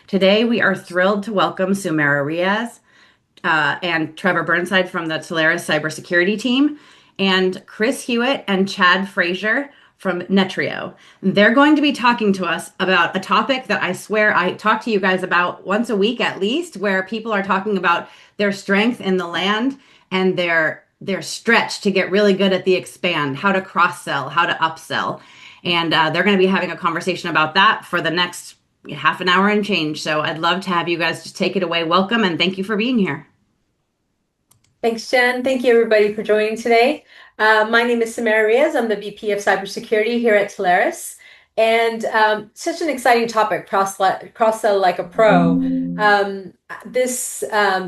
Today, we are thrilled to welcome Sumera Riaz and Trevor Burnside from the Telarus Cybersecurity team, and Chris Hewitt and Chad Frazier from Netrio. They're going to be talking to us about a topic that I swear I talk to you guys about once a week at least, where people are talking about their strength in the land and their stretch to get really good at the expand, how to cross sell, how to upsell. And they're going to be having a conversation about that for the next half an hour and change. So I'd love to have you guys just take it away. Welcome and thank you for being here. Thanks, Jen. Thank you, everybody, for joining today. My name is Sumera Riaz. I'm the VP of Cybersecurity here at Telarus. And such an exciting topic, cross-sell like a pro. This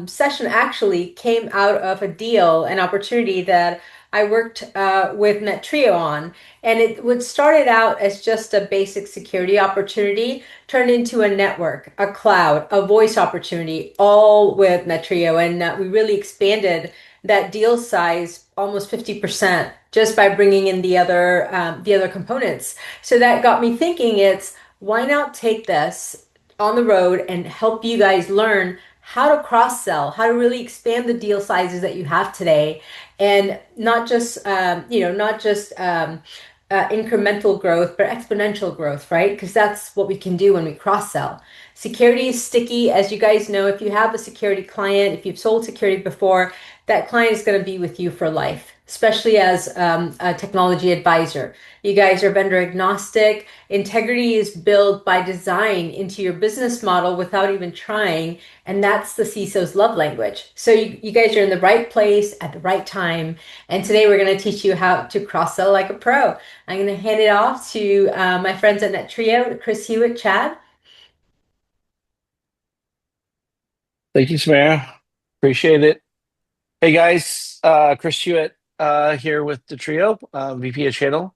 session actually came out of a deal, an opportunity that I worked with Netrio on. And it would started out as just a basic security opportunity, turned into a network, a cloud, a voice opportunity, all with Netrio. And we really expanded that deal size almost 50% just by bringing in the other components. So that got me thinking, it's why not take this on the road and help you guys learn how to cross sell, how to really expand the deal sizes that you have today, and not just incremental growth, but exponential growth, right? Because that's what we can do when we cross sell. Security is sticky, as you guys know. If you have a security client, if you've sold security before, that client is going to be with you for life, especially as a technology advisor. You guys are vendor agnostic. Integrity is built by design into your business model without even trying. And that's the CISO's love language. So you guys are in the right place at the right time. And today we're going to teach you how to cross sell like a pro. I'm going to hand it off to my friends at Netrio, Chris Hewitt, Chad. Thank you, Samara. Appreciate it. Hey guys, Chris Hewitt here with the trio, VP of Channel.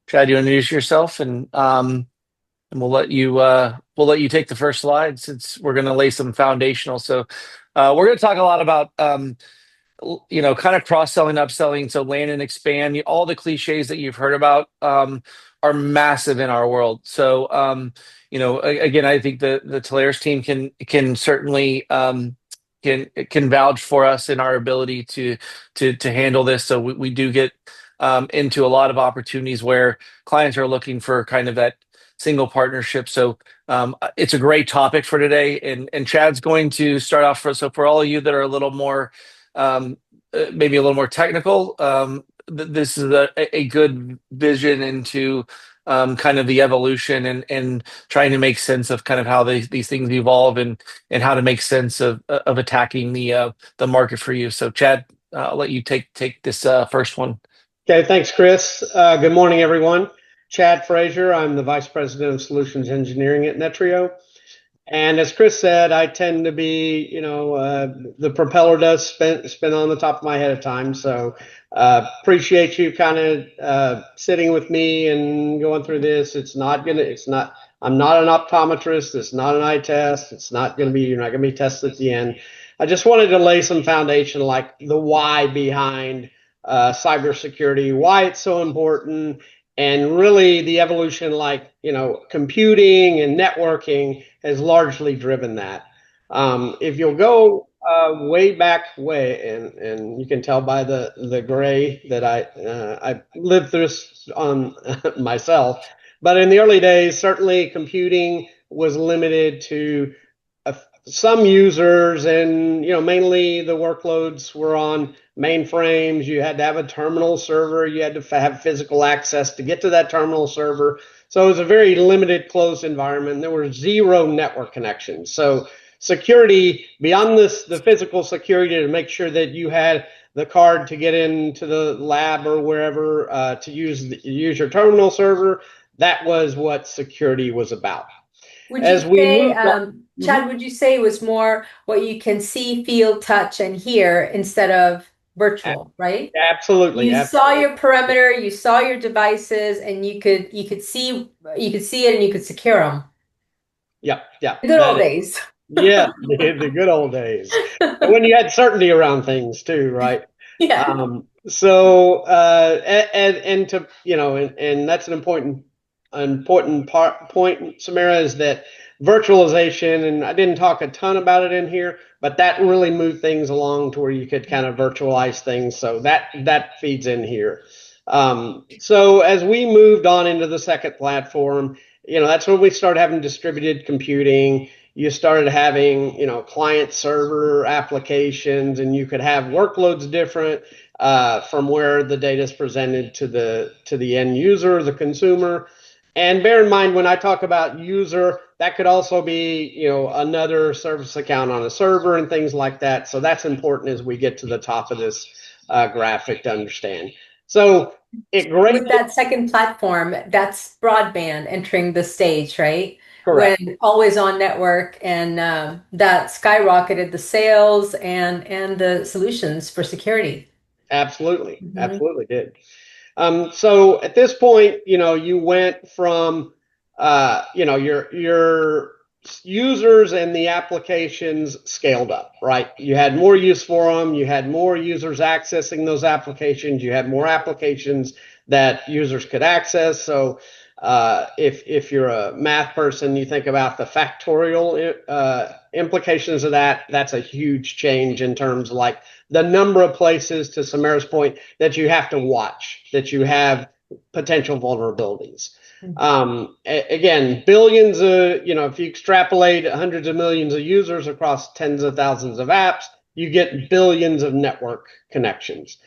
Chad, you introduce yourself, and we'll let you take the first slide since we're going to lay some foundational. So we're going to talk a lot about kind of cross selling, upselling, so land and expand. All the cliches that you've heard about are massive in our world. So again, I think the Telarus team can certainly can vouch for us in our ability to handle this. So we do get into a lot of opportunities where clients are looking for kind of that single partnership. So it's a great topic for today, and Chad's going to start off for. So for all of you that are a little more maybe a little more technical, this is a good vision into kind of the evolution and trying to make sense of kind of how these things evolve and how to make sense of attacking the market for you. So Chad, I'll let you take this first one. Okay, thanks, Chris. Good morning, everyone. Chad Frazier. I'm the Vice President of Solutions Engineering at Netrio. And as Chris said, I tend to be, the propeller does spin on the top of my head at times. So appreciate you kind of sitting with me and going through this. I'm not an optometrist. It's not an eye test. You're not going to be tested at the end. I just wanted to lay some foundation, like the why behind cybersecurity, why it's so important, and really the evolution, like, computing and networking has largely driven that. If you'll go way, and you can tell by the gray that I lived through this on myself, but in the early days, certainly computing was limited to some users, and mainly the workloads were on mainframes. You had to have a terminal server. You had to have physical access to get to that terminal server. So it was a very limited, closed environment. There were zero network connections. So security, beyond the physical security to make sure that you had the card to get into the lab or wherever to use your terminal server, that was what security was about. Would you As we say, moved on, Chad, would you say it was more what you can see, feel, touch, and hear instead of virtual, right? absolutely, You saw absolutely. your perimeter, you saw your devices, and you could see it and you could secure them. Yeah, The good old days. yeah, the good old days. And when you had certainty around things too, right? Yeah. And to and that's an important point, Samara, is that virtualization, and I didn't talk a ton about it in here, but that really moved things along to where you could kind of virtualize things. So that feeds in here. So as we moved on into the second platform, that's when we started having distributed computing. You started having, client server applications, and you could have workloads different from where the data is presented to the end user, the consumer. And bear in mind, when I talk about user, that could also be, another service account on a server and things like that. So that's important as we get to the top of this graphic to understand. So with that second platform, that's broadband entering the stage, right? Correct. When always on network, and that skyrocketed the sales and the solutions for security. Absolutely. Absolutely did. So at this point, you went from, your users and the applications scaled up, right? You had more use for them. You had more users accessing those applications. You had more applications that users could access. So if you're a math person, you think about the factorial implications of that. That's a huge change in terms of like the number of places, to Sumera's point, that you have to watch, that you have potential vulnerabilities. Again, billions of, if you extrapolate hundreds of millions of users across tens of thousands of apps, you get billions of network connections.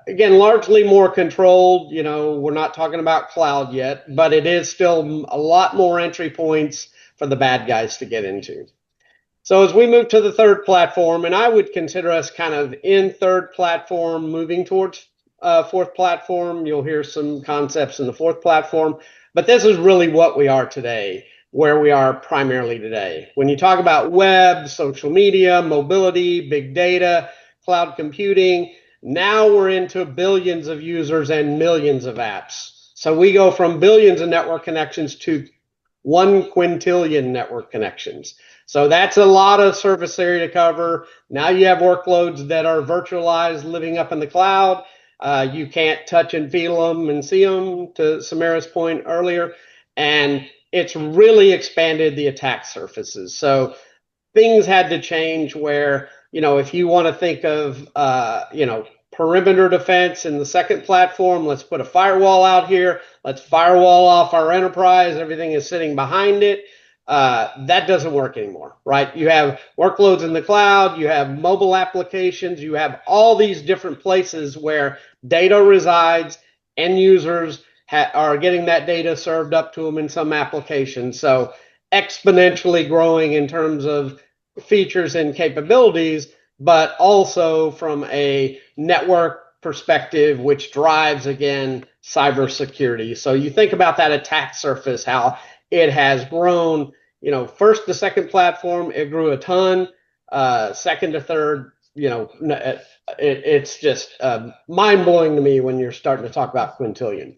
Again, largely more controlled. We're not talking about cloud yet, but it is still a lot more entry points for the bad guys to get into. So as we move to the third platform, and I would consider us kind of in third platform, moving towards fourth platform. You'll hear some concepts in the fourth platform, but this is really what we are today, where we are primarily today. When you talk about web, social media, mobility, big data, cloud computing, now we're into billions of users and millions of apps. So we go from billions of network connections to 1 quintillion network connections. So that's a lot of surface area to cover. Now you have workloads that are virtualized, living up in the cloud. You can't touch and feel them and see them, to Sumera's point earlier. And it's really expanded the attack surfaces. So things had to change where, if you want to think of, perimeter defense in the second platform, let's put a firewall out here. Let's firewall off our enterprise. Everything is sitting behind it. That doesn't work anymore, right? You have workloads in the cloud, you have mobile applications, you have all these different places where data resides. End users are getting that data served up to them in some applications. So exponentially growing in terms of features and capabilities, but also from a network perspective, which drives, again, cybersecurity. So you think about that attack surface, how it has grown. First to second platform, it grew a ton. Second to third, it's just mind-blowing to me when you're starting to talk about quintillion.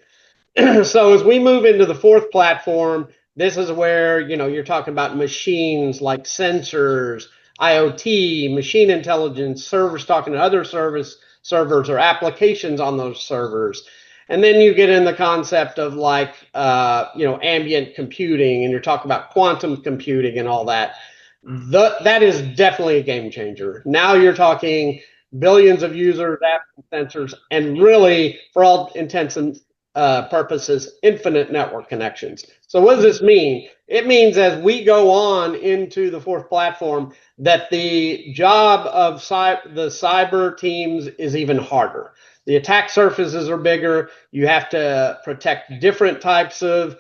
So as we move into the fourth platform, this is where, you're talking about machines like sensors, IoT, machine intelligence, servers talking to other servers or applications on those servers. And then you get in the concept of like, ambient computing, and you're talking about quantum computing and all that. That is definitely a game changer. Now you're talking billions of users, apps, and sensors, and really, for all intents and purposes, infinite network connections. So what does this mean? It means as we go on into the fourth platform, that the job of the cyber teams is even harder. The attack surfaces are bigger. You have to protect different types of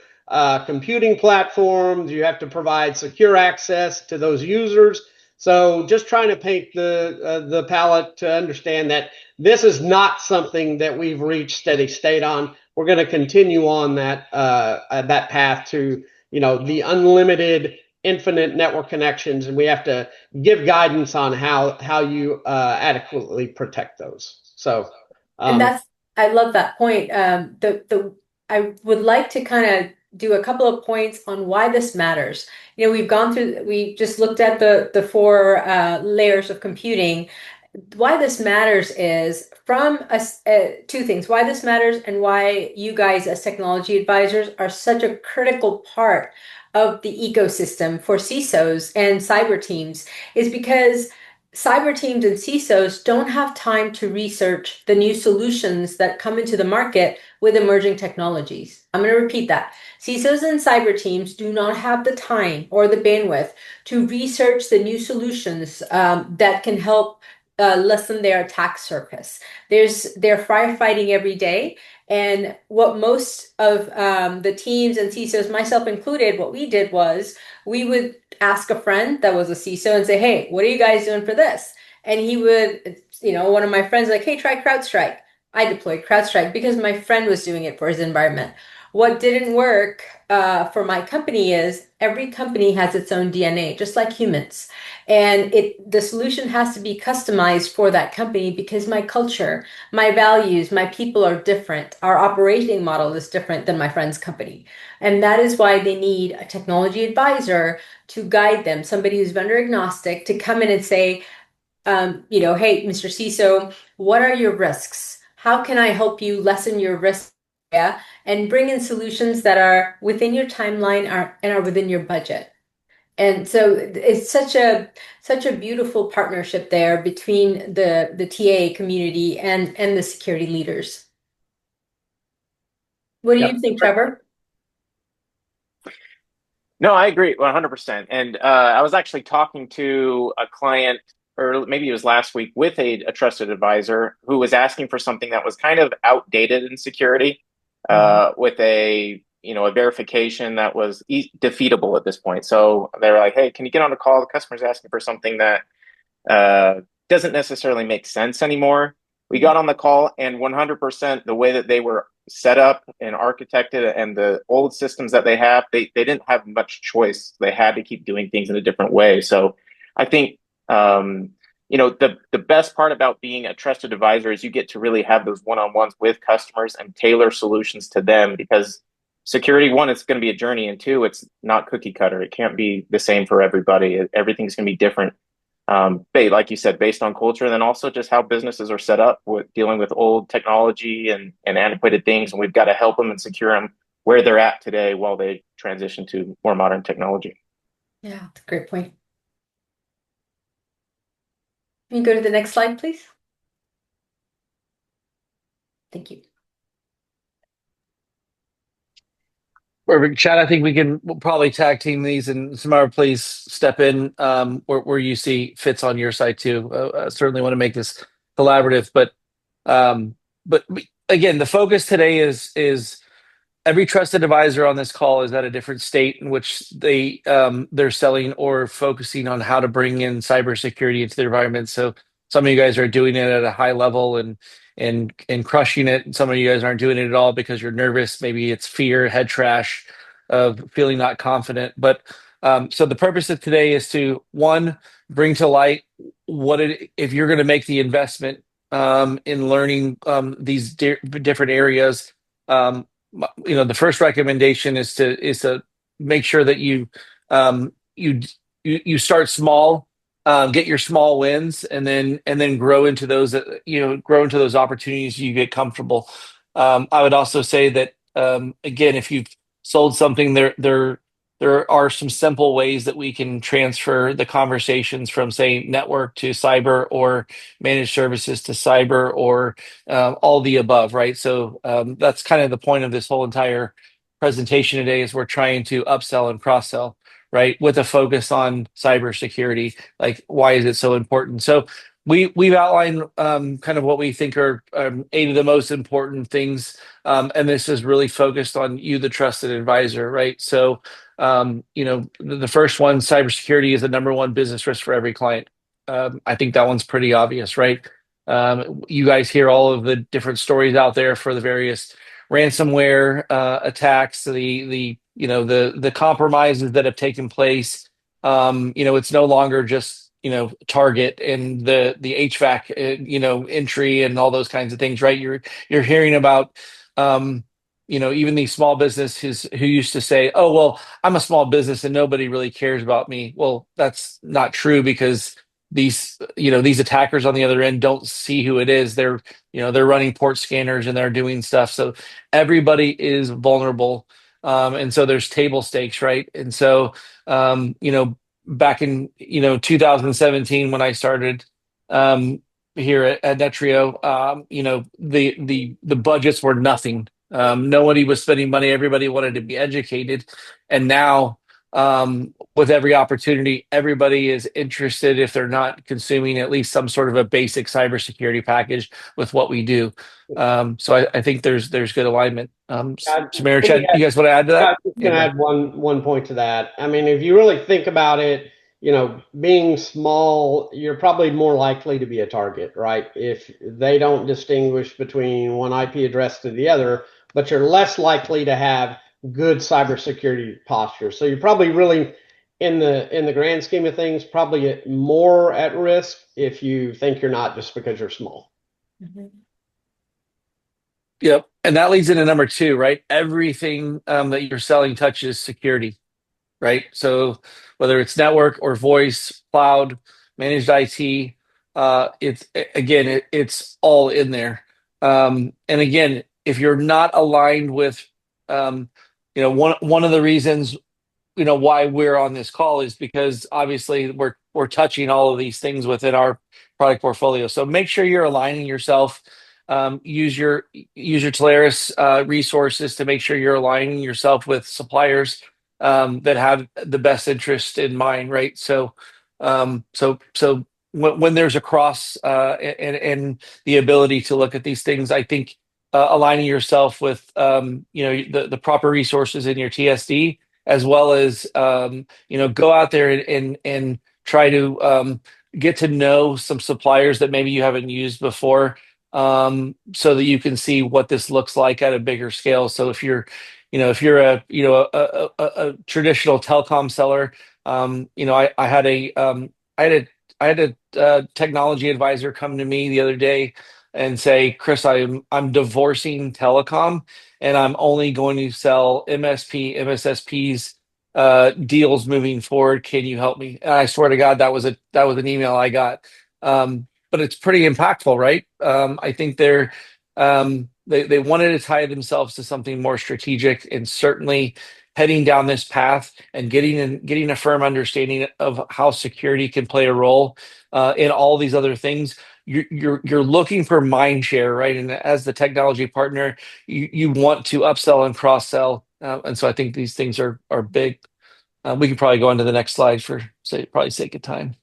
computing platforms. You have to provide secure access to those users. So just trying to paint the palette to understand that this is not something that we've reached steady state on. We're going to continue on that path to, the unlimited, infinite network connections, and we have to give guidance on how you adequately protect those. So, and I love that point. I would like to kind of do a couple of points on why this matters. We just looked at the four layers of computing. Why this matters is from two things: why this matters and why you guys as technology advisors are such a critical part of the ecosystem for CISOs and cyber teams is because cyber teams and CISOs don't have time to research the new solutions that come into the market with emerging technologies. I'm going to repeat that. CISOs and cyber teams do not have the time or the bandwidth to research the new solutions that can help lessen their attack surface. They're firefighting every day. And what most of the teams and CISOs, myself included, what we did was we would ask a friend that was a CISO and say, hey, what are you guys doing for this? And he would, one of my friends like, hey, try CrowdStrike. I deployed CrowdStrike because my friend was doing it for his environment. What didn't work for my company is every company has its own DNA, just like humans. And the solution has to be customized for that company because my culture, my values, my people are different. Our operating model is different than my friend's company. And that is why they need a technology advisor to guide them, somebody who's vendor agnostic to come in and say, hey, Mr. CISO, what are your risks? How can I help you lessen your risk? And bring in solutions that are within your timeline and are within your budget. And so it's such a beautiful partnership there between the TA community and the security leaders. What do you think, Trevor? No, I agree 100%. And I was actually talking to a client, or maybe it was last week, with a trusted advisor who was asking for something that was kind of outdated in security, with a verification that was defeatable at this point. So they're like, "Hey, can you get on a call? The customer's asking for something that doesn't necessarily make sense anymore." We got on the call, and 100% the way that they were set up and architected and the old systems that they didn't have much choice. They had to keep doing things in a different way. So I think the best part about being a trusted advisor is you get to really have those one-on-ones with customers and tailor solutions to them, because security, one, it's going to be a journey, and two, it's not cookie cutter. It can't be the same for everybody. Everything's going to be different, like you said, based on culture, and then also just how businesses are set up with dealing with old technology and antiquated things. And we've got to help them and secure them where they're at today while they transition to more modern technology. Yeah, that's a great point. Can you go to the next slide, please? Thank you. Perfect. Chad, I think we'll probably tag team these, and Sumera, please step in where you see fits on your side too. I certainly want to make this collaborative, but again, the focus today is every trusted advisor on this call is at a different state in which they're selling or focusing on how to bring in cybersecurity into their environment. So some of you guys are doing it at a high level and crushing it. And some of you guys aren't doing it at all because you're nervous. Maybe it's fear, head trash of feeling not confident. But so the purpose of today is to, one, bring to light if you're going to make the investment in learning these different areas. The first recommendation is to make sure that you start small, get your small wins, and then grow into those opportunities. You get comfortable. I would also say that again, if you've sold something, there are some simple ways that we can transfer the conversations from, say, network to cyber, or managed services to cyber, or all the above, right? So that's kind of the point of this whole entire presentation today, is we're trying to upsell and cross-sell, right? With a focus on cybersecurity. Like, why is it so important? So we've outlined kind of what we think are 8 of the most important things. And this is really focused on you, the trusted advisor, right? So the first one, cybersecurity is the number one business risk for every client. I think that one's pretty obvious, right? You guys hear all of the different stories out there for the various ransomware attacks, the compromises that have taken place. It's no longer just Target and the HVAC entry and all those kinds of things, right? You're hearing about even these small businesses who used to say, "Oh, well, I'm a small business and nobody really cares about me." Well, that's not true, because these attackers on the other end don't see who it is. They're running port scanners and they're doing stuff. So everybody is vulnerable. And so there's table stakes, right? And so, back in, 2017 when I started, here at Netrio, the budgets were nothing. Nobody was spending money. Everybody wanted to be educated. And now, with every opportunity, everybody is interested if they're not consuming at least some sort of a basic cybersecurity package with what we do. So I think there's good alignment. Sumera, Let me Chad, you guys want to add to Yeah, that? I'm just Yeah, going to go ahead. add one point to that. I mean, if you really think about it, being small, you're probably more likely to be a target, right? If they don't distinguish between one IP address to the other, but you're less likely to have good cybersecurity posture. So you're probably really in the grand scheme of things, probably more at risk if you think you're not just because you're small. Mhm. Yep. And that leads into number two, right? Everything that you're selling touches security, right? So whether it's network or voice, cloud, managed IT, it's all in there. And again, if you're not aligned with, one of the reasons why we're on this call is because obviously we're touching all of these things within our product portfolio. So make sure you're aligning yourself. Use your Telarus resources to make sure you're aligning yourself with suppliers that have the best interest in mind, right? So when there's a cross and the ability to look at these things, I think aligning yourself with the proper resources in your TSD, as well as go out there and try to get to know some suppliers that maybe you haven't used before, so that you can see what this looks like at a bigger scale. So if you're a traditional telecom seller, I had a technology advisor come to me the other day and say, Chris, I'm divorcing telecom and I'm only going to sell MSSPs deals moving forward. Can you help me? And I swear to God, that was an email I got. But it's pretty impactful, right? I think they wanted to tie themselves to something more strategic, and certainly heading down this path and getting a firm understanding of how security can play a role in all these other things. You're looking for mind share, right? And as the technology partner, you want to upsell and cross sell, and so I think these things are big. We can probably go on to the next slide for probably sake of time.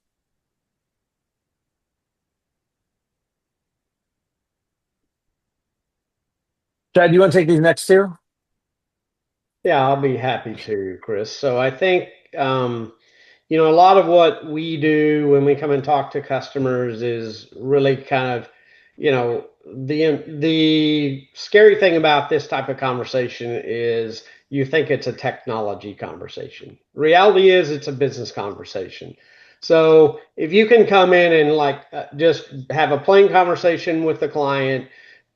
Chad, do you want to take these next two? Yeah, I'll be happy to, Chris. So I think, a lot of what we do when we come and talk to customers is really kind of, the scary thing about this type of conversation is you think it's a technology conversation. Reality is it's a business conversation. So if you can come in and just have a plain conversation with the client,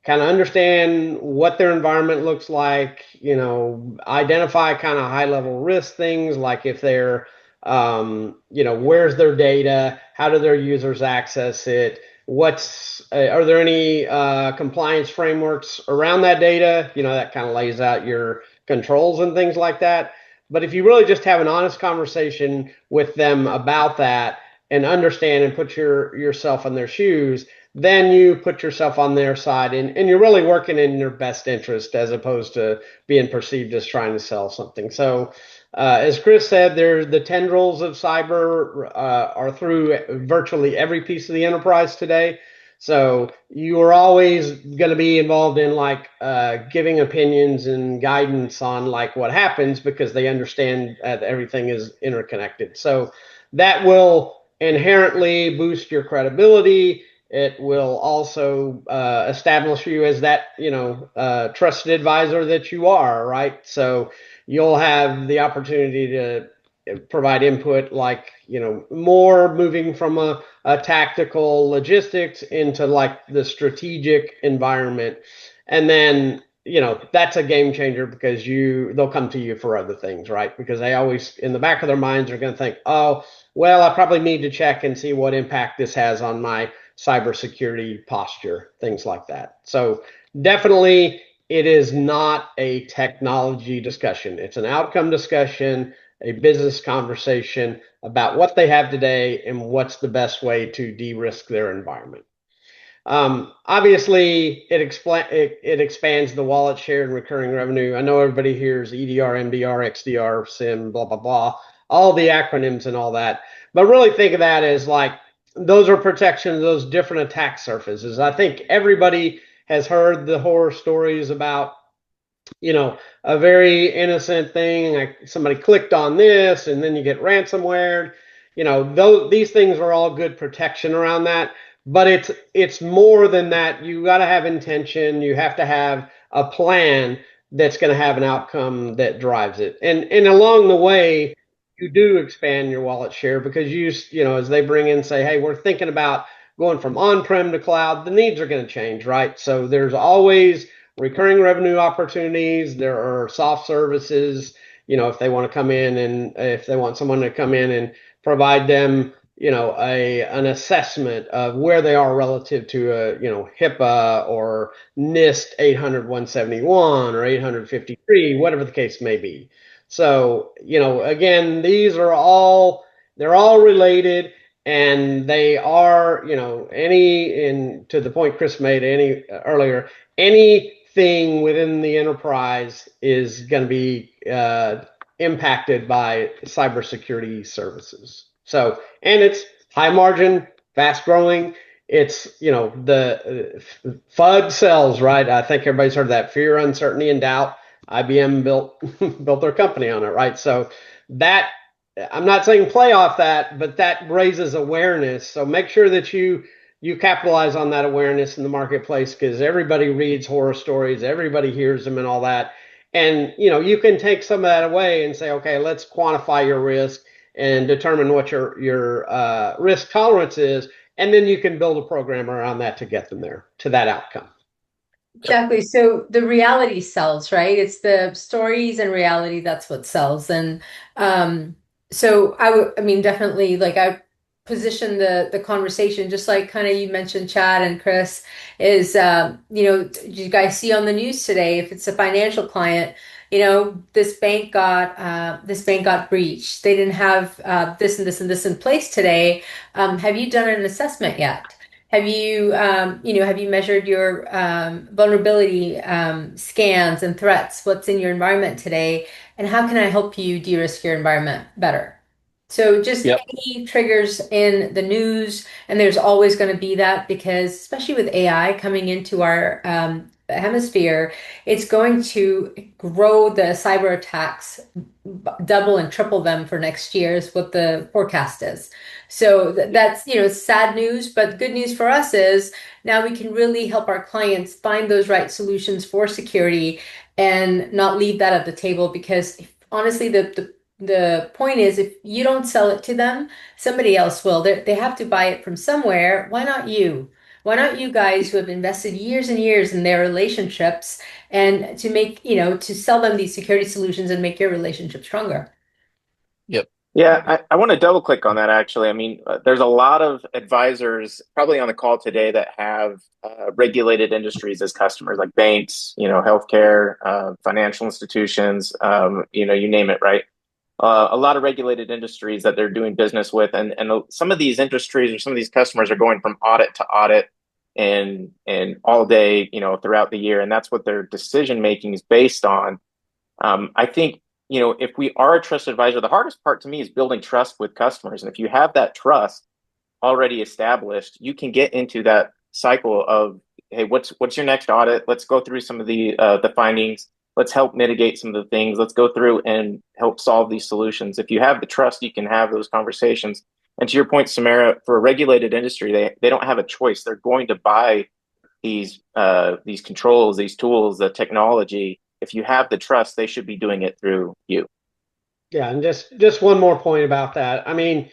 kind of understand what their environment looks like, identify kind of high level risk things like if they're, where's their data, how do their users access it, are there any compliance frameworks around that data, that kind of lays out your controls and things like that. But if you really just have an honest conversation with them about that and understand and put yourself in their shoes, then you put yourself on their side, and you're really working in your best interest as opposed to being perceived as trying to sell something. So, as Chris said, the tendrils of cyber are through virtually every piece of the enterprise today. So you are always going to be involved in giving opinions and guidance on what happens because they understand that everything is interconnected. So that will inherently boost your credibility. It will also establish you as that, trusted advisor that you are, right? So you'll have the opportunity to provide input more moving from a tactical logistics into the strategic environment. And then, that's a game changer because they'll come to you for other things, right? Because they always, in the back of their minds, are going to think, oh, well, I probably need to check and see what impact this has on my cybersecurity posture, things like that. So definitely it is not a technology discussion. It's an outcome discussion, a business conversation about what they have today and what's the best way to de-risk their environment. Obviously, it expands the wallet share and recurring revenue. I know everybody hears EDR, MDR, XDR, SIM, blah, blah, blah, all the acronyms and all that. But really think of that as like those are protections, those different attack surfaces. I think everybody has heard the horror stories about, a very innocent thing, like somebody clicked on this and then you get ransomware. These things are all good protection around that, but it's more than that. You got to have intention. You have to have a plan that's going to have an outcome that drives it. And along the way, you do expand your wallet share because as they bring in, say, hey, we're thinking about going from on-prem to cloud, the needs are going to change, right? So there's always recurring revenue opportunities. There are soft services, if they want to come in and if they want someone to come in and provide them, an assessment of where they are relative to HIPAA or NIST 800-171 or 853, whatever the case may be. So, again, they're all related, and they are, to the point Chris made earlier, anything within the enterprise is going to be impacted by cybersecurity services. So, and it's high margin, fast growing. It's, the FUD sells, right? I think everybody's heard that: fear, uncertainty, and doubt. IBM built their company on it, right? So that, I'm not saying play off that, but that raises awareness. So make sure that you capitalize on that awareness in the marketplace, because everybody reads horror stories, everybody hears them and all that. And, you can take some of that away and say, okay, let's quantify your risk and determine what your risk tolerance is. And then you can build a program around that to get them there to that outcome. Exactly. So the reality sells, right? It's the stories and reality that's what sells. And so I mean, definitely, like, I position the conversation just like kind of you mentioned, Chad and Chris, is you guys see on the news today, if it's a financial client, this bank got breached. They didn't have this and this and this in place today. Have you done an assessment yet? Have you measured your vulnerability scans and threats? What's in your environment today? And how can I help you de-risk your environment better? So just Yep. any triggers in the news, and there's always going to be that, because especially with AI coming into our hemisphere, it's going to grow the cyber attacks, double and triple them for next year is what the forecast is. So that's, sad news, but good news for us is now we can really help our clients find those right solutions for security and not leave that at the table, because honestly, the point is, if you don't sell it to them, somebody else will. They have to buy it from somewhere. Why not you? Why not you guys who have invested years and years in their relationships, and to make, to sell them these security solutions and make your relationship stronger? Yep. Yeah, I want to double click on that actually. I mean, there's a lot of advisors probably on the call today that have regulated industries as customers, like banks, healthcare, financial institutions, you name it, right? A lot of regulated industries that they're doing business with, and some of these industries or some of these customers are going from audit to audit and all day, throughout the year, and that's what their decision making is based on. I think, if we are a trusted advisor, the hardest part to me is building trust with customers. And if you have that trust already established, you can get into that cycle of, hey, what's your next audit? Let's go through some of the findings. Let's help mitigate some of the things. Let's go through and help solve these solutions. If you have the trust, you can have those conversations. And to your point, Sumera, for a regulated industry, they don't have a choice. They're going to buy these controls, these tools, the technology. If you have the trust, they should be doing it through you. Yeah, and just one more point about that. I mean,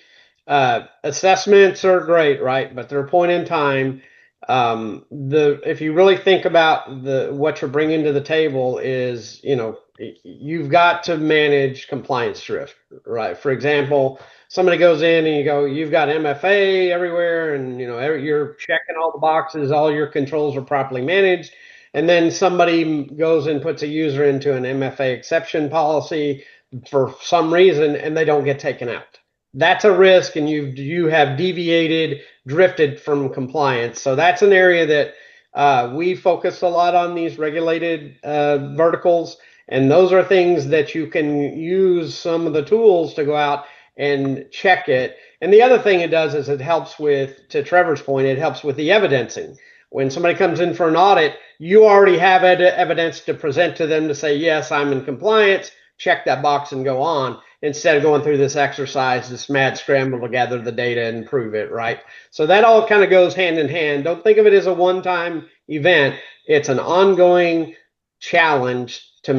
assessments are great, right? But they're a point in time. If you really think about what you're bringing to the table is, you've got to manage compliance drift, right? For example, somebody goes in and you've got MFA everywhere, and you're checking all the boxes, all your controls are properly managed, and then somebody goes and puts a user into an MFA exception policy for some reason, and they don't get taken out. That's a risk, and you have deviated, drifted from compliance. So that's an area that we focus a lot on, these regulated verticals, and those are things that you can use some of the tools to go out and check it. And the other thing it does is it helps with, to Trevor's point, it helps with the evidencing. When somebody comes in for an audit, you already have evidence to present to them to say, yes, I'm in compliance, check that box and go on, instead of going through this exercise, this mad scramble to gather the data and prove it, right? So that all kind of goes hand in hand. Don't think of it as a one-time event. It's an ongoing challenge to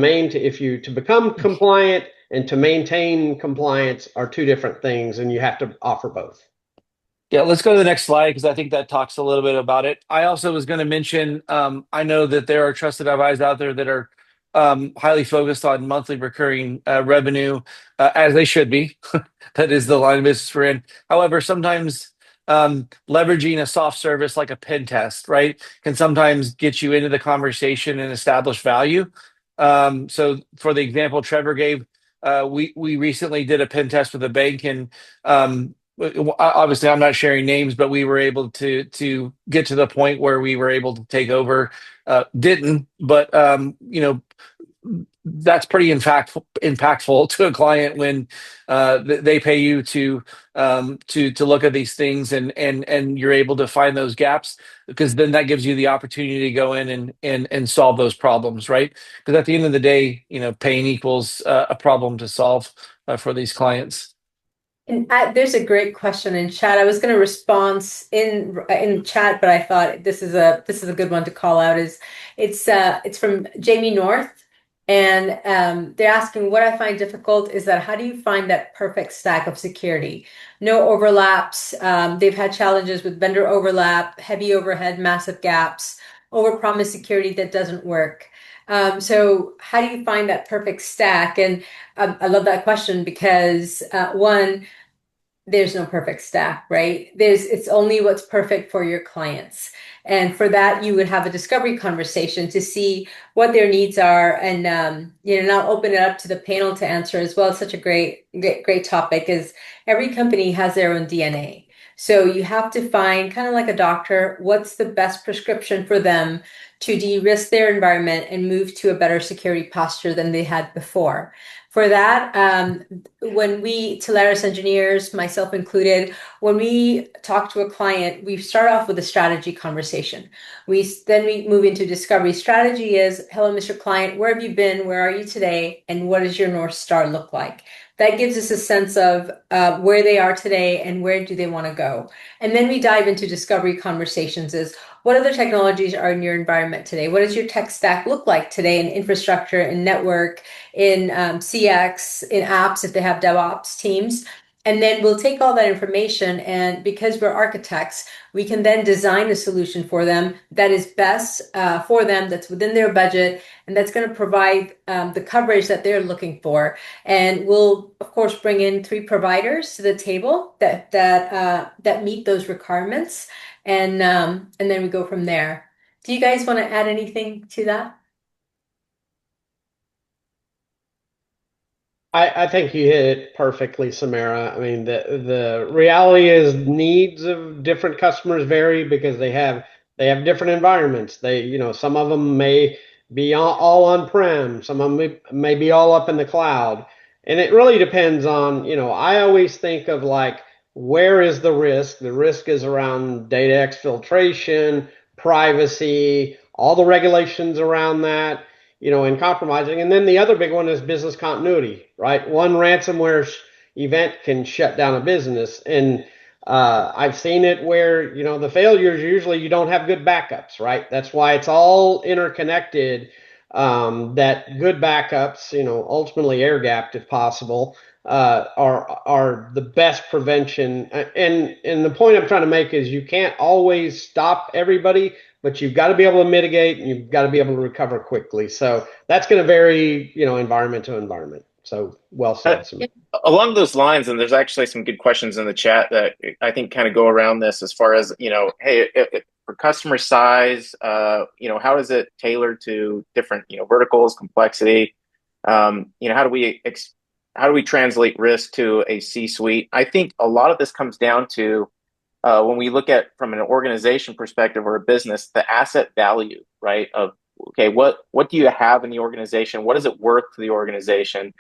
become compliant and to maintain compliance are two different things, and you have to offer both. Yeah, let's go to the next slide because I think that talks a little bit about it. I also was going to mention, I know that there are trusted advisors out there that are highly focused on monthly recurring revenue, as they should be. That is the line of business we're in. However, sometimes leveraging a soft service like a pen test, right, can sometimes get you into the conversation and establish value. So for the example Trevor gave, we recently did a pen test with a bank, and obviously I'm not sharing names, but we were able to get to the point where we were able to take over. Didn't, but that's pretty impactful to a client when they pay you to look at these things, and you're able to find those gaps, because then that gives you the opportunity to go in and solve those problems, right? Because at the end of the day, pain equals a problem to solve for these clients. And there's a great question in chat. I was going to respond in chat, but I thought this is a good one to call out. It's from Jamie North, and they're asking, what I find difficult is that how do you find that perfect stack of security? No overlaps. They've had challenges with vendor overlap, heavy overhead, massive gaps, overpromised security that doesn't work. So how do you find that perfect stack? And I love that question because one, there's no perfect stack, right? It's only what's perfect for your clients. And for that, you would have a discovery conversation to see what their needs are, and now open it up to the panel to answer as well. It's such a great topic, is every company has their own DNA. So you have to find, kind of like a doctor, what's the best prescription for them to de-risk their environment and move to a better security posture than they had before. For that, when we, Telarus engineers, myself included, when we talk to a client, we start off with a strategy conversation. Then we move into discovery. Strategy is, hello, Mr. Client, where have you been? Where are you today? And what does your North Star look like? That gives us a sense of where they are today and where do they want to go. And then we dive into discovery conversations is, what other technologies are in your environment today? What does your tech stack look like today in infrastructure, in network, in CX, in apps, if they have DevOps teams? And then we'll take all that information, and because we're architects, we can then design a solution for them that is best for them, that's within their budget, and that's going to provide the coverage that they're looking for. And we'll, of course, bring in 3 providers to the table that meet those requirements, and then we go from there. Do you guys want to add anything to that? I think you hit it perfectly, Sumera. I mean, the reality is needs of different customers vary because they have different environments. Some of them may be all on-prem, some of them may be all up in the cloud. And it really depends on, I always think of like, where is the risk? The risk is around data exfiltration, privacy, all the regulations around that, and compromising. And then the other big one is business continuity, right? One ransomware event can shut down a business. And I've seen it where, the failures, usually you don't have good backups, right? That's why it's all interconnected, that good backups, ultimately air gapped if possible, are the best prevention. And the point I'm trying to make is you can't always stop everybody, but you've got to be able to mitigate, and you've got to be able to recover quickly. So that's going to vary, environment to environment. So well said. Along those lines, and there's actually some good questions in the chat that I think kind of go around this as far as, hey, for customer size, how is it tailored to different, verticals, complexity? How do we translate risk to a C-suite? I think a lot of this comes down to when we look at from an organization perspective or a business, the asset value, right? Of okay, what do you have in the organization? What is it worth to the organization?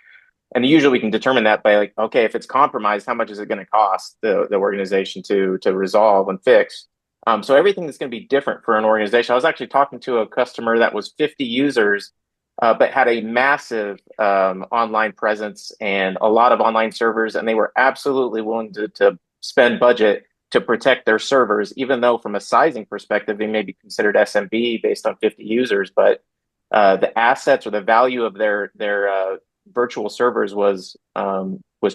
And usually we can determine that by like, okay, if it's compromised, how much is it going to cost the organization to resolve and fix? So everything is going to be different for an organization. I was actually talking to a customer that was 50 users, but had a massive online presence and a lot of online servers, and they were absolutely willing to spend budget to protect their servers, even though from a sizing perspective, they may be considered SMB based on 50 users, but the assets or the value of their virtual servers was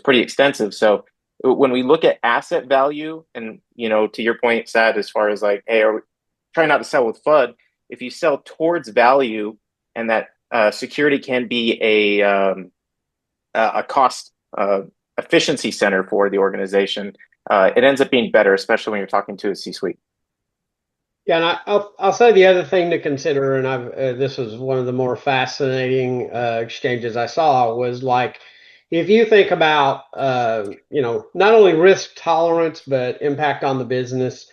pretty extensive. So when we look at asset value, and to your point, Sad, as far as like, hey, try not to sell with FUD. If you sell towards value, and that security can be a cost efficiency center for the organization, it ends up being better, especially when you're talking to a C-suite. Yeah, and I'll say the other thing to consider, and this was one of the more fascinating exchanges I saw, was like if you think about not only risk tolerance but impact on the business.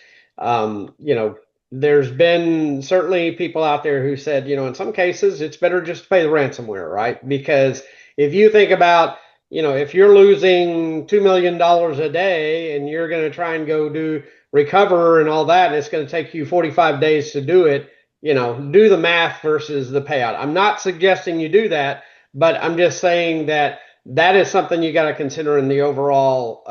There's been certainly people out there who said, in some cases it's better just to pay the ransomware, right? Because if you think about, if you're losing $2 million a day and you're going to try and go do recover and all that, and it's going to take you 45 days to do it, do the math versus the payout. I'm not suggesting you do that, but I'm just saying that that is something you got to consider in the overall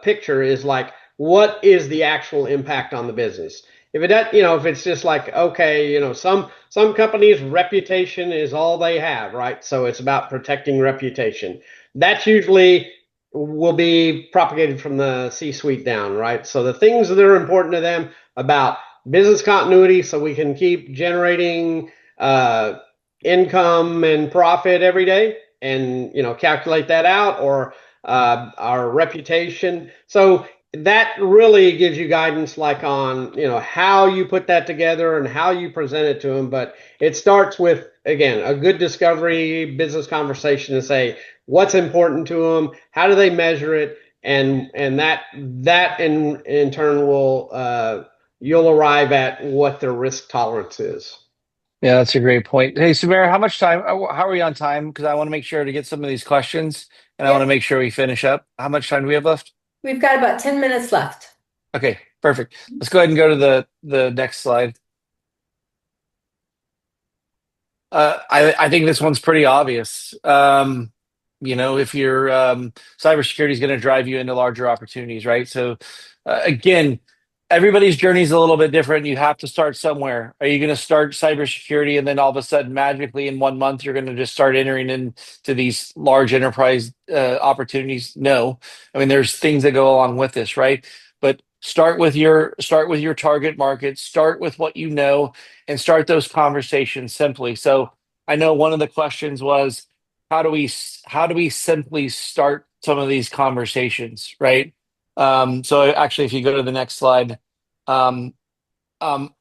picture, is like, what is the actual impact on the business? If if it's just like, okay, some companies' reputation is all they have, right? So it's about protecting reputation. That's usually will be propagated from the C-suite down, right? So the things that are important to them about business continuity, so we can keep generating income and profit every day, and calculate that out, or our reputation. So that really gives you guidance, like on how you put that together and how you present it to them. But it starts with, again, a good discovery business conversation to say what's important to them, how do they measure it, and that in turn will you'll arrive at what their risk tolerance is. Yeah, that's a great point. Hey, Sumera, how much time? How are we on time? Because I want to make sure to get some of these questions, and I want to Yep, make sure we finish up. How much time do we have left? we've got about 10 minutes left. Okay, perfect. Let's go ahead and go to the next slide. I think this one's pretty obvious. If your cybersecurity is going to drive you into larger opportunities, right? So, again, everybody's journey is a little bit different. You have to start somewhere. Are you going to start cybersecurity and then all of a sudden, magically, in 1 month, you're going to just start entering into these large enterprise opportunities? No, I mean, there's things that go along with this, right? But start with your target market. Start with what you know, and start those conversations simply. So I know one of the questions was, how do we simply start some of these conversations, right? So actually, if you go to the next slide, um, um,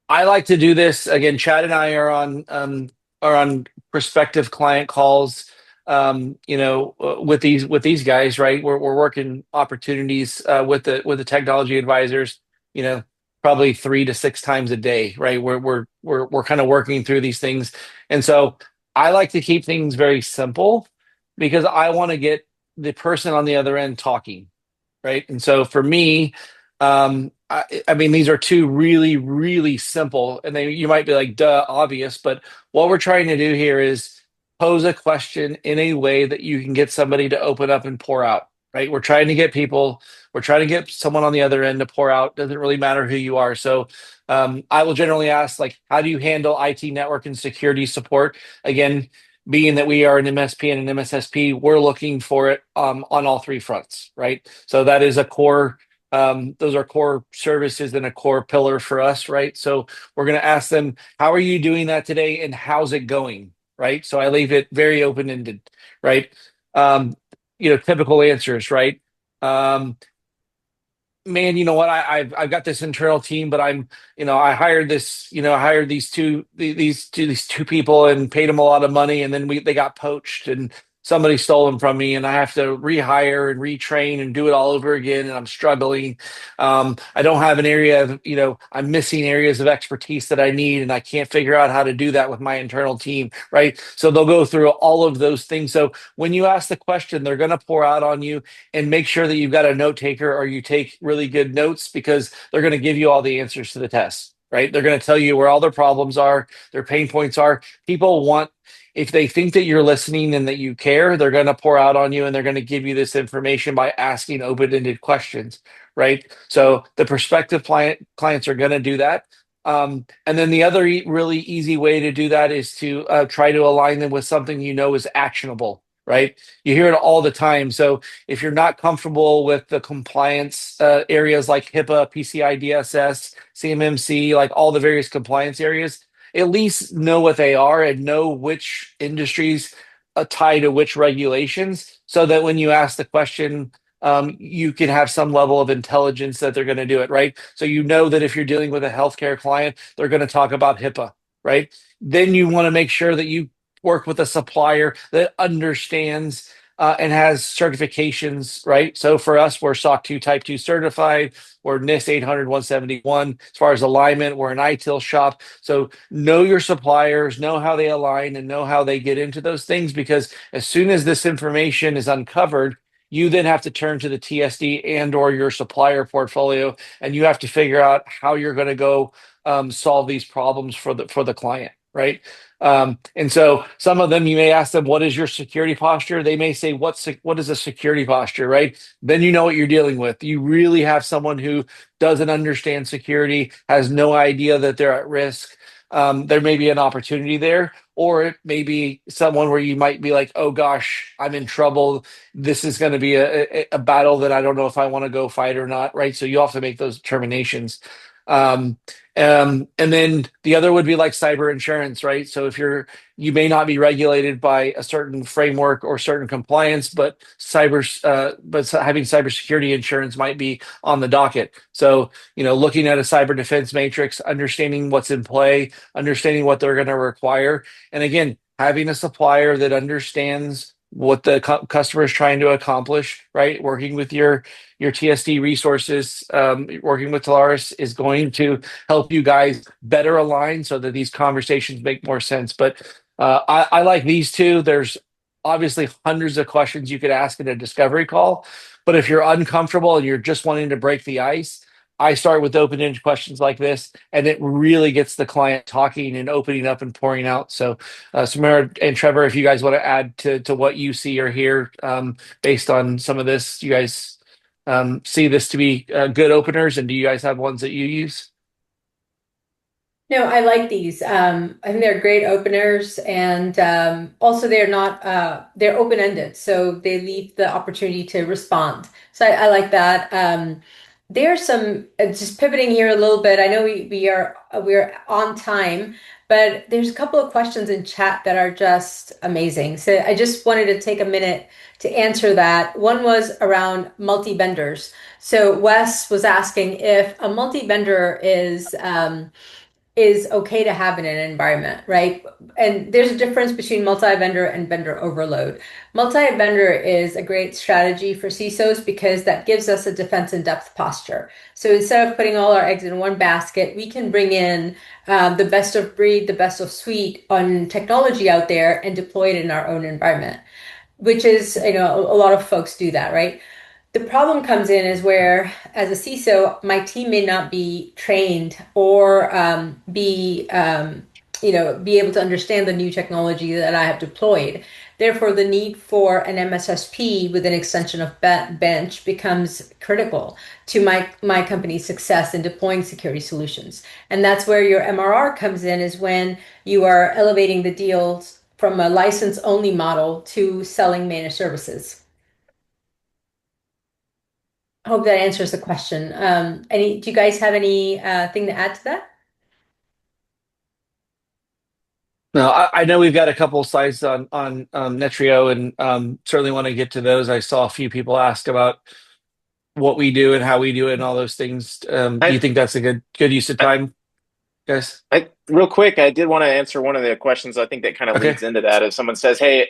I like to do this again. Chad and I are on prospective client calls. With these guys, right? We're working opportunities with the technology advisors. You know, probably 3 to 6 times a day, right? We're kind of working through these things, and so I like to keep things very simple because I want to get the person on the other end talking, right? And so for me, I mean, these are two really, really simple, and you might be like, duh, obvious, but what we're trying to do here is pose a question in a way that you can get somebody to open up and pour out, right? We're trying to get someone on the other end to pour out. Doesn't really matter who you are. So I will generally ask, like, how do you handle IT network and security support? Again, being that we are an MSP and an MSSP, we're looking for it on all three fronts, right? So that is a core. Those are core services and a core pillar for us, right? So we're going to ask them, how are you doing that today, and how's it going, right? So I leave it very open ended, right? Typical answers, right? Um, man, you know what? I've got this internal team, but I hired I hired these two people and paid them a lot of money, and then they got poached and somebody stole them from me, and I have to rehire and retrain and do it all over again, and I'm struggling. I don't have an area of, I'm missing areas of expertise that I need, and I can't figure out how to do that with my internal team, right? So they'll go through all of those things. So when you ask the question, they're going to pour out on you, and make sure that you've got a note taker or you take really good notes, because they're going to give you all the answers to the test, right? They're going to tell you where all their problems are, their pain points are. People want, if they think that you're listening and that you care, they're going to pour out on you, and they're going to give you this information by asking open-ended questions, right? So the prospective clients are going to do that. And then the other really easy way to do that is to try to align them with something is actionable, right? You hear it all the time. So if you're not comfortable with the compliance areas like HIPAA, PCI DSS, CMMC, like all the various compliance areas, at least know what they are and know which industries tie to which regulations, so that when you ask the question, you can have some level of intelligence that they're going to do it, right? So you know that if you're dealing with a healthcare client, they're going to talk about HIPAA, right? Then you want to make sure that you work with a supplier that understands and has certifications, right? So for us, we're SOC 2 Type 2 certified. We're NIST 800 171. As far as alignment, we're an ITIL shop. So know your suppliers, know how they align, and know how they get into those things, because as soon as this information is uncovered, you then have to turn to the TSD and or your supplier portfolio, and you have to figure out how you're going to go solve these problems for the client, right? And so some of them, you may ask them, what is your security posture? They may say, what is a security posture, right? Then you know what you're dealing with. You really have someone who doesn't understand security, has no idea that they're at risk. There may be an opportunity there, or it may be someone where you might be like, oh gosh, I'm in trouble. This is going to be a battle that I don't know if I want to go fight or not, right? So you have to make those determinations. Um, and then the other would be like cyber insurance, right? So if you may not be regulated by a certain framework or certain compliance, but having cybersecurity insurance might be on the docket. So, looking at a cyber defense matrix, understanding what's in play, understanding what they're going to require. And again, having a supplier that understands what the customer is trying to accomplish, right? Working with your TSD resources, working with Telarus is going to help you guys better align so that these conversations make more sense. But I like these two. There's obviously hundreds of questions you could ask in a discovery call, but if you're uncomfortable and you're just wanting to break the ice, I start with open-ended questions like this, and it really gets the client talking and opening up and pouring out. So, Sumera and Trevor, if you guys want to add to what you see or hear based on some of this, you guys see this to be good openers, and do you guys have ones that you use? No, I like these. I think they're great openers, and also they're not they're open-ended, so they leave the opportunity to respond. So I like that. There's some just pivoting here a little bit. I know we're on time, but there's a couple of questions in chat that are just amazing. So I just wanted to take a minute to answer that. One was around multi-vendors. So Wes was asking if a multi-vendor is okay to have in an environment, right? And there's a difference between multi-vendor and vendor overload. Multi-vendor is a great strategy for CISOs because that gives us a defense in depth posture. So instead of putting all our eggs in one basket, we can bring in the best of breed, the best of suite on technology out there and deploy it in our own environment, which is, a lot of folks do that, right? The problem comes in is where, as a CISO, my team may not be trained or be able to understand the new technology that I have deployed. Therefore, the need for an MSSP with an extension of bench becomes critical to my company's success in deploying security solutions. And that's where your MRR comes in, is when you are elevating the deals from a license only model to selling managed services. I hope that answers the question. Do you guys have any thing to add to that? No, I know we've got a couple of slides on Netrio, and certainly want to get to those. I saw a few people ask about what we do and how we do it and all those things. Do you think that's a good use of time, guys? Real quick, I did want to answer one of the questions. I think that kind of Okay. leads into that. If someone says, "Hey,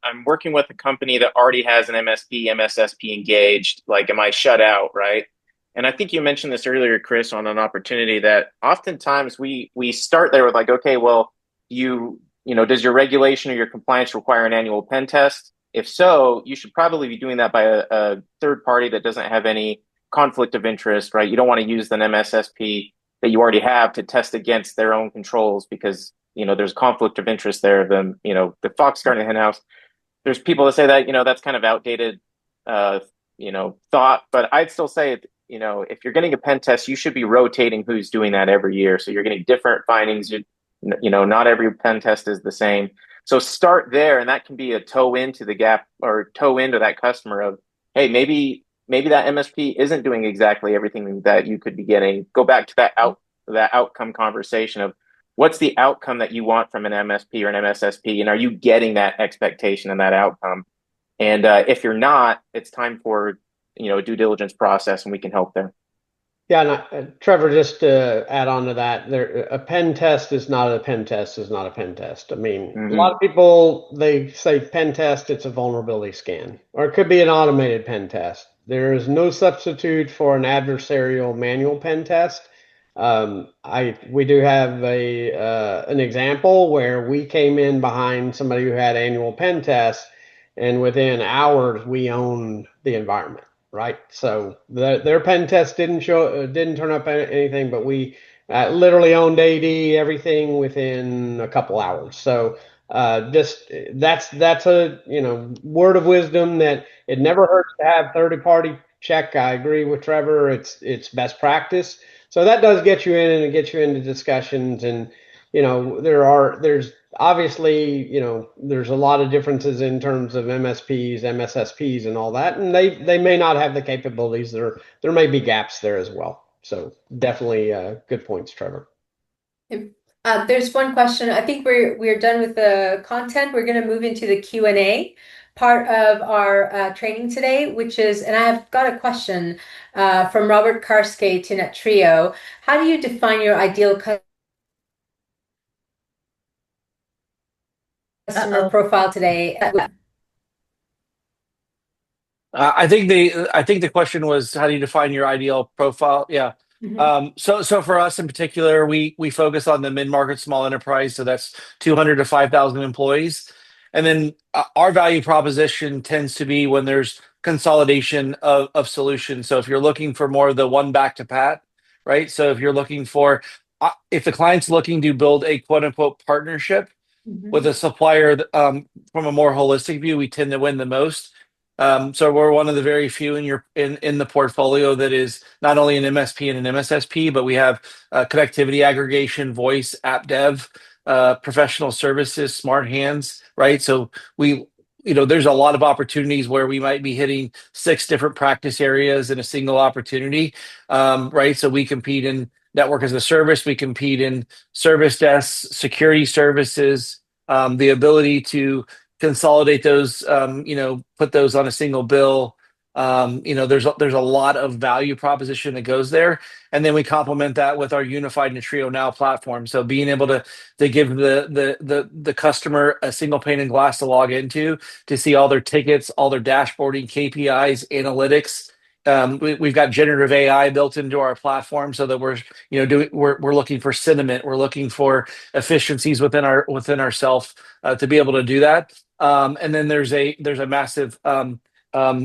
I'm working with a company that already has an MSP, MSSP engaged. Like, am I shut out?" Right? And I think you mentioned this earlier, Chris, on an opportunity that oftentimes we start there with like, okay, well, does your regulation or your compliance require an annual pen test? If so, you should probably be doing that by a third party that doesn't have any conflict of interest, right? You don't want to use an MSSP that you already have to test against their own controls because there's conflict of interest there. The fox guarding the hen house. There's people that say that that's kind of outdated, thought. But I'd still say if you're getting a pen test, you should be rotating who's doing that every year, so you're getting different findings. Not every pen test is the same. So start there, and that can be a toe into the gap or toe into that customer of, hey, maybe that MSP isn't doing exactly everything that you could be getting. Go back to that outcome conversation of what's the outcome that you want from an MSP or an MSSP, and are you getting that expectation and that outcome? And if you're not, it's time for a due diligence process, and we can help there. Yeah, and Trevor, just to add on to that, a pen test is not a pen test is not a pen test. I mean, a lot of people, they say pen test, it's a vulnerability scan, or it could be an automated pen test. There is no substitute for an adversarial manual pen test. We do have an example where we came in behind somebody who had annual pen tests, and within hours we owned the environment. Right, so their pen test didn't turn up anything, but we literally owned AD everything within a couple hours. So just that's a word of wisdom that it never hurts to have third party check. I agree with Trevor. It's best practice. So that does get you in and it gets you into discussions, and there's obviously, there's a lot of differences in terms of MSPs, MSSPs, and all that, and they may not have the capabilities. There may be gaps there as well. So definitely good points, Trevor. There's one question. I think we're done with the content. We're going to move into the Q&A part of our training today, and I have got a question from Robert Karske to Netrio. How do you define your ideal customer profile today? I think the question was, how do you define your ideal profile? Yeah. So for us in particular, we focus on the mid-market small enterprise, so that's 200 to 5,000 employees. And then our value proposition tends to be when there's consolidation of solutions. So if you're looking for more of the one back to Pat, right? So if you're looking for, if the client's looking to build a quote unquote partnership with a supplier, from a more holistic view, we tend to win the most. So we're one of the very few in the portfolio that is not only an MSP and an MSSP, but we have connectivity aggregation, voice, app dev, professional services, smart hands, right? So there's a lot of opportunities where we might be hitting 6 different practice areas in a single opportunity, right? So we compete in network as a service, we compete in service desks, security services, the ability to consolidate those, put those on a single bill. There's a lot of value proposition that goes there, and then we complement that with our unified Netrio Now platform. So being able to give the customer a single pane of glass to log into, to see all their tickets, all their dashboarding, KPIs, analytics. We've got generative AI built into our platform, so that we're looking for sentiment, we're looking for efficiencies within ourself to be able to do that. And then there's a massive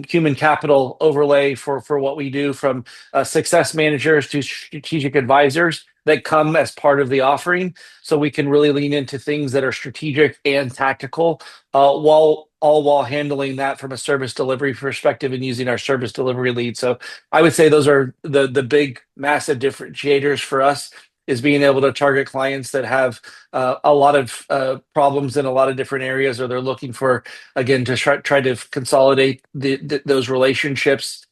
human capital overlay for what we do, from success managers to strategic advisors that come as part of the offering, so we can really lean into things that are strategic and tactical, while handling that from a service delivery perspective and using our service delivery lead. So I would say those are the big massive differentiators for us, is being able to target clients that have a lot of problems in a lot of different areas, or they're looking for, again, to try to consolidate those relationships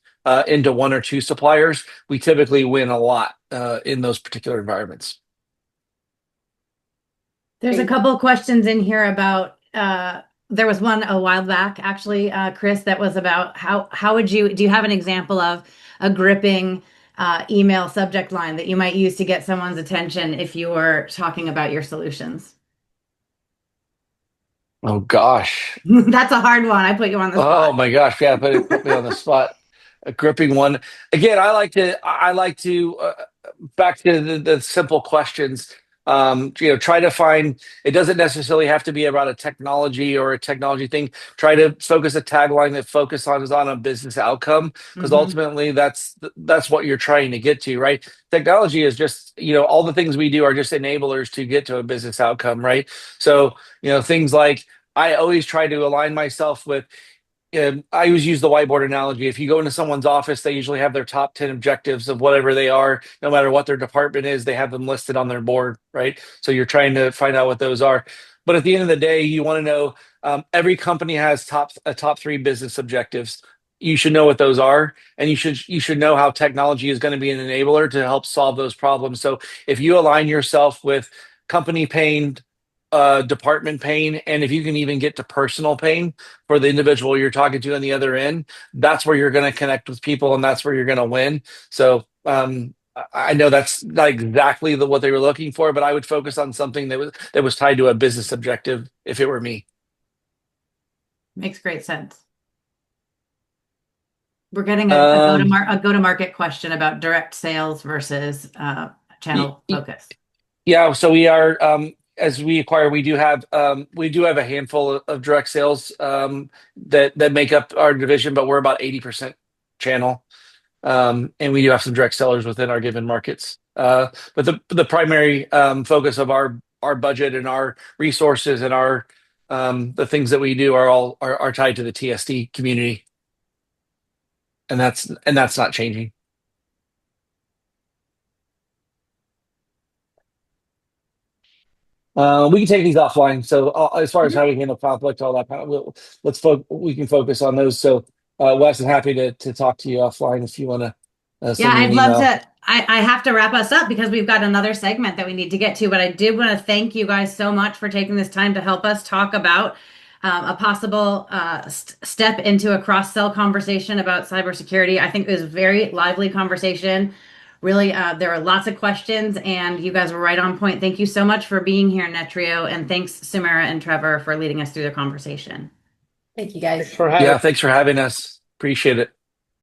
into 1 or 2 suppliers. We typically win a lot in those particular environments. There's a couple of questions in here about There was one a while back, actually, Chris, that was about how would you do you have an example of a gripping email subject line that you might use to get someone's attention if you were talking about your solutions? Oh gosh. That's a hard one. I put you on the spot. Oh my gosh, yeah, put me on the spot. A gripping one. Again, I like to back to the simple questions. Try to find. It doesn't necessarily have to be about a technology or a technology thing. Try to focus a tagline that focus on is on a business outcome because Hmm. ultimately that's what you're trying to get to, right? Technology is just all the things we do are just enablers to get to a business outcome, right? So things like I always try to align myself with. I always use the whiteboard analogy. If you go into someone's office, they usually have their top 10 objectives of whatever they are, no matter what their department is, they have them listed on their board, right? So you're trying to find out what those are. But at the end of the day, you want to know every company has top three business objectives. You should know what those are, and you should know how technology is going to be an enabler to help solve those problems. So if you align yourself with company pain, department pain, and if you can even get to personal pain, for the individual you're talking to on the other end, that's where you're going to connect with people and that's where you're going to win. So I know that's not exactly what they were looking for, but I would focus on something that was tied to a business objective if it were me. Makes great sense. We're getting Um, a go-to-market question about direct sales versus y- channel y- focus. yeah, so we are as we acquire, we do have a handful of direct sales that make up our division, but we're about 80% channel. And we do have some direct sellers within our given markets. But the primary focus of our budget and our resources and our the things that we do are all are tied to the TSD community, and that's not changing. We can take these offline. So as far as Mhm. how we handle conflict, all that kind of, we can focus on those. So Wes is happy to talk to you offline if you want to Yeah, send me an I'd love email. to. I have to wrap us up because we've got another segment that we need to get to, but I did want to thank you guys so much for taking this time to help us talk about a possible step into a cross-sell conversation about cybersecurity. I think it was a very lively conversation. Really, there were lots of questions, and you guys were right on point. Thank you so much for being here, Netrio, and thanks, Sumera and Trevor, for leading us through the conversation. Thank you, Thanks guys. for having Yeah, thanks for having us. Appreciate it.